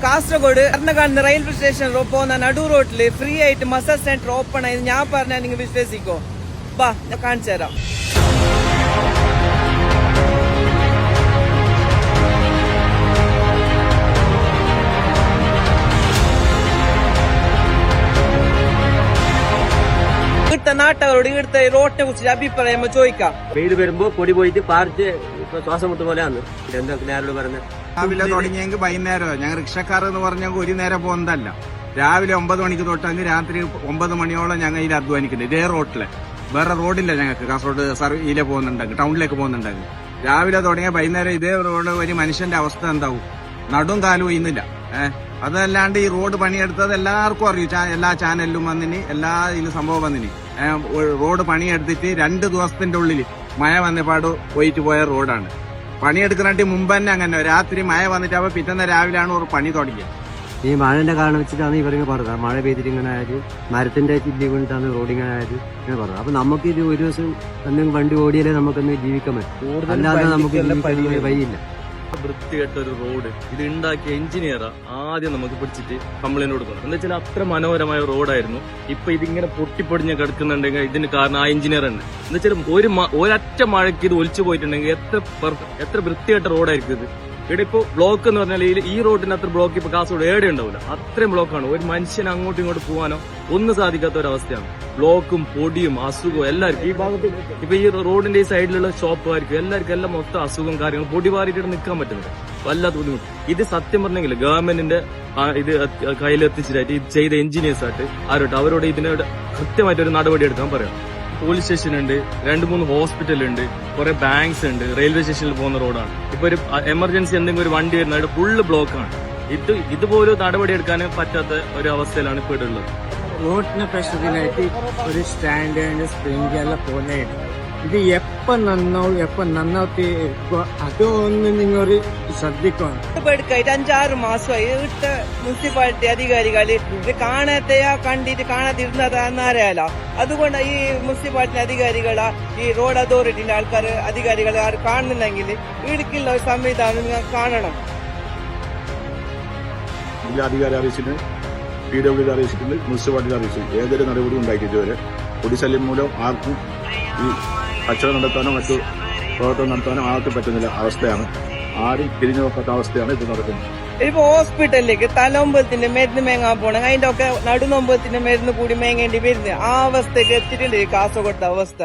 Kasaragod Ernakulam railway station പോകുന്ന നടു റോഡില് ഫ്രീ ആയിട്ട് മസാജ് സെന്റർ ഓപ്പൺ ആയത് ഞാൻ പറഞ്ഞാൽ നിങ്ങൾ വിശ്വസിക്കോ? ബാ ഞാൻ കാണിച്ചു തരാം. ഇവിടുത്തെ നാട്ടുകാരോട് ഇവിടുത്തെ റോഡിനെ കുറിച്ച് അഭിപ്രായം ചോദിക്കാം. വെയിൽ വരുമ്പോ പൊടി പോയിട്ട് പാർച്ച് ശ്വാസം മുട്ട് പോലെയാണ്. എന്തൊക്കെ നേരോട് പറഞ്ഞത് രാവിലെ തുടങ്ങിയെങ്കിൽ വൈകുന്നേരം. ഞങ്ങൾ റിക്ഷക്കാർ എന്ന് പറഞ്ഞെങ്കിൽ ഒരു നേരം പോകുന്നതല്ല. രാവിലെ 9 മണിക്ക് തൊട്ടെങ്കിൽ രാത്രി 9 മണിയോളം ഞങ്ങൾ ഇതിൽ അധ്വാനിക്കുന്നുണ്ട്. ഇതേ റോഡില് വേറെ റോഡില്ല ഞങ്ങൾക്ക്. കാസർഗോഡ് ഇതിലെ പോകുന്നുണ്ടെങ്കിൽ ടൗണിലേക്ക് പോകുന്നുണ്ടെങ്കിൽ രാവിലെ തുടങ്ങിയ വൈകുന്നേരം ഇതേ റോഡ് ഒരു മനുഷ്യന്റെ അവസ്ഥ എന്താവും? നടും കാലും ഒയ്യുന്നില്ല. അതല്ലാണ്ട് ഈ റോഡ് പണിയെടുത്തത് എല്ലാവർക്കും അറിയും. എല്ലാ ചാനലിലും വന്നിന്, എല്ലാ ഇതിലും സംഭവം വന്നിന്. റോഡ് പണിയെടുത്തിട്ട് 2 ദിവസത്തിന്റെ ഉള്ളിൽ മഴ വന്നപാട് പോയിട്ട് പോയ റോഡാണ്. പണിയെടുക്കുന്നതിന് മുമ്പ് തന്നെ അങ്ങനെ രാത്രി മഴ വന്നിട്ട് അവ പിറ്റേന്ന് രാവിലെയാണ് ഒരു പണി തുടങ്ങിയത്. ഈ മഴന്റെ കാരണം വെച്ചിട്ടാണ് ഇവരിങ്ങനെ പറഞ്ഞത്. മഴ പെയ്തിട്ട് ഇങ്ങനെ ആയത്, മരത്തിന്റെ ചില്ലി കൊണ്ടിട്ടാണ് റോഡ് ഇങ്ങനെ ആയത് ഇങ്ങനെ പറഞ്ഞത്. അപ്പൊ നമുക്ക് ഇത് ഒരു ദിവസം എന്തെങ്കിലും വണ്ടി ഓടിയാലേ നമുക്കൊന്ന് ജീവിക്കാൻ പറ്റും, അല്ലാതെ നമുക്ക് വഴിയില്ല. വൃത്തികെട്ട ഒരു റോഡ് ഇത് ഉണ്ടാക്കിയ എഞ്ചിനീയർ ആദ്യം നമുക്ക് പിടിച്ചിട്ട് കംപ്ലൈന്റ് കൊടുക്കണം. എന്താ വെച്ചാൽ അത്ര മനോഹരമായ റോഡായിരുന്നു. ഇപ്പൊ ഇതിങ്ങനെ പൊട്ടിപ്പൊടിഞ്ഞ് കിടക്കുന്നുണ്ടെങ്കിൽ ഇതിന് കാരണം ആ എഞ്ചിനീയർ തന്നെ. എന്താ വെച്ചാൽ ഒരൊറ്റ മഴയ്ക്ക് ഇത് ഒലിച്ചു പോയിട്ടുണ്ടെങ്കിൽ എത്ര വൃത്തികെട്ട റോഡായിരിക്കും ഇത്. ഇവിടെ ഇപ്പൊ ബ്ലോക്ക് എന്ന് പറഞ്ഞാൽ ഈ റോഡിന് അത്ര ബ്ലോക്ക് ഇപ്പൊ കാസർഗോഡ് ഏടെ ഉണ്ടാവില്ല. അത്രയും ബ്ലോക്കാണ്. ഒരു മനുഷ്യന് അങ്ങോട്ടും ഇങ്ങോട്ട് പോകാനോ ഒന്നും സാധിക്കാത്ത ഒരു അവസ്ഥയാണ്. ബ്ലോക്കും പൊടിയും അസുഖവും എല്ലാവർക്കും ഈ ഭാഗത്ത് ഇപ്പൊ ഈ റോഡിന്റെ ഈ സൈഡിലുള്ള ഷോപ്പുകാർക്കും എല്ലാവർക്കും എല്ലാം മൊത്തം അസുഖം കാര്യങ്ങൾ പൊടി വാരിയിട്ട് നിൽക്കാൻ പറ്റുന്നത് വല്ലാത്ത ബുദ്ധിമുട്ട്. ഇത് സത്യം പറഞ്ഞെങ്കിൽ ഗവൺമെന്റിന്റെ ഇത് കയ്യിലെത്തിച്ചിട്ടായിട്ട് ഇത് ചെയ്ത എഞ്ചിനീയേഴ്സ് ആയിട്ട് അവരോട് ഇതിനോട് കൃത്യമായിട്ട് ഒരു നടപടി എടുക്കാൻ പറയാം. പോലീസ് സ്റ്റേഷൻ ഉണ്ട്, 2-3 ഹോസ്പിറ്റൽ ഉണ്ട്, കുറെ ബാങ്ക്സ് ഉണ്ട്, റെയിൽവേ സ്റ്റേഷനിൽ പോകുന്ന റോഡാണ്. ഇപ്പൊ ഒരു എമർജൻസി എന്തെങ്കിലും ഒരു വണ്ടി വരുന്നത് ഫുള്ള് ബ്ലോക്കാണ്. ഇതുപോലും നടപടി എടുക്കാൻ പറ്റാത്ത ഒരു അവസ്ഥയിലാണ് ഇപ്പൊ ഉള്ളത്. റോഡിന് പ്രശ്നത്തിനായിട്ട് ഒരു സ്റ്റാൻഡ് സ്പ്രിംഗ് എല്ലാം പോകുന്നതായിട്ട് ഇത് എപ്പം നന്നാവത്തി അതൊന്ന് നിങ്ങൾ ശ്രദ്ധിക്കണം. ഇത് 5-6 മാസമായി ഇവിടുത്തെ മുനിസിപ്പാലിറ്റി അധികാരികള് ഇത് കണ്ടിട്ട് കാണാതിരുന്നതാന്നറിയാലോ. അതുകൊണ്ട് ഈ മുനിസിപ്പാലിറ്റി അധികാരികളാ ഈ റോഡ് അതോറിറ്റിന്റെ അധികാരികൾ കാണുന്നില്ലെങ്കിൽ ഇടുക്കിയുള്ള ഒരു സംവിധാനം നിങ്ങൾ കാണണം. ജില്ലാധികാരി അറിയിച്ചിട്ടുണ്ട്, PWD അറിയിച്ചിട്ടുണ്ട്, മുനിസിപ്പാലിറ്റി അറിയിച്ചിട്ടുണ്ട്. ഏതൊരു നടപടി ഉണ്ടാക്കിയതുവരെ പൊടിശല്യം മൂലം ആർക്കും ഈ കച്ചവടം നടത്താനോ മറ്റു പ്രവർത്തനം നടത്താനോ ആർക്കും പറ്റുന്നില്ല അവസ്ഥയാണ്. ആരും തിരിഞ്ഞു നോക്കാത്ത അവസ്ഥയാണ് ഇത് നടക്കുന്നത്. ഇപ്പൊ ഹോസ്പിറ്റലിലേക്ക് തലൊമ്പലത്തിന്റെ മരുന്ന് മേങ്ങാൻ പോകണം, അതിന്റെ ഒക്കെ നടുനൊമ്പലത്തിന്റെ മരുന്ന് കൂടി മേങ്ങേണ്ടി വരുന്നത് ആ അവസ്ഥയ്ക്ക് എത്തിയിട്ടുണ്ട് കാസർഗോഡത്തെ അവസ്ഥ.